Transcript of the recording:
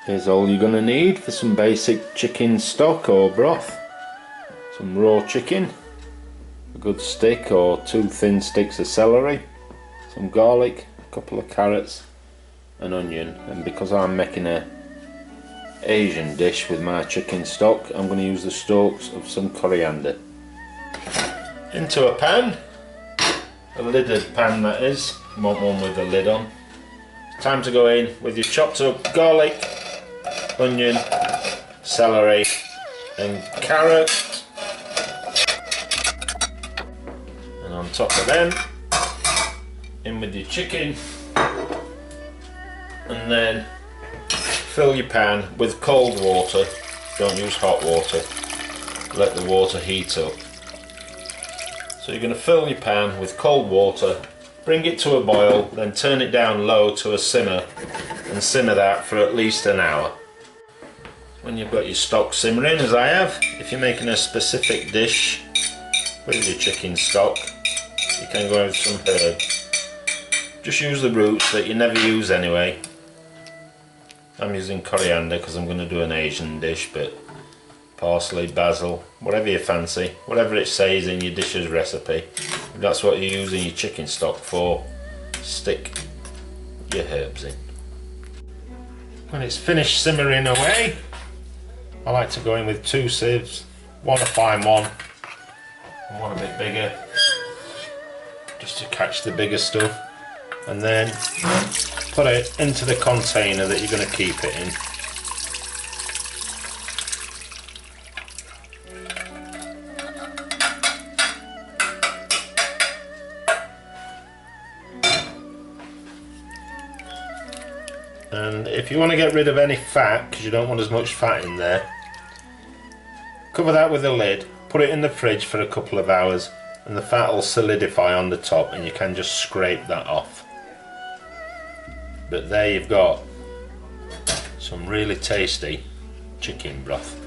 Here's all you're going to need for some basic chicken stock or broth. Some raw chicken, a good stick or 2 thin sticks of celery, some garlic, a couple of carrots, an onion, and because I'm making a Asian dish with my chicken stock, I'm going to use the stalks of some coriander. Into a pan, a lidded pan that is, you want one with the lid on. It's time to go in with your chopped up garlic, onion, celery and carrot, and on top of them in with your chicken, and then fill your pan with cold water. Don't use hot water, let the water heat up. So you're going to fill your pan with cold water, bring it to a boil, then turn it down low to a simmer and simmer that for at least an hour. When you've got your stock simmering, as I have, if you're making a specific dish with your chicken stock, you can go with some herbs. Just use the roots that you never use anyway. I'm using coriander because I'm going to do an Asian dish, but parsley, basil, whatever you fancy, whatever it says in your dish's recipe, if that's what you're using your chicken stock for, stick your herbs in. When it's finished simmering away, I like to go in with 2 sieves, one a fine one and one a bit bigger, just to catch the bigger stuff, and then put it into the container that you're going to keep it in. And if you want to get rid of any fat, because you don't want as much fat in there, cover that with a lid, put it in the fridge for a couple of hours, and the fat will solidify on the top and you can just scrape that off. But there you've got some really tasty chicken broth.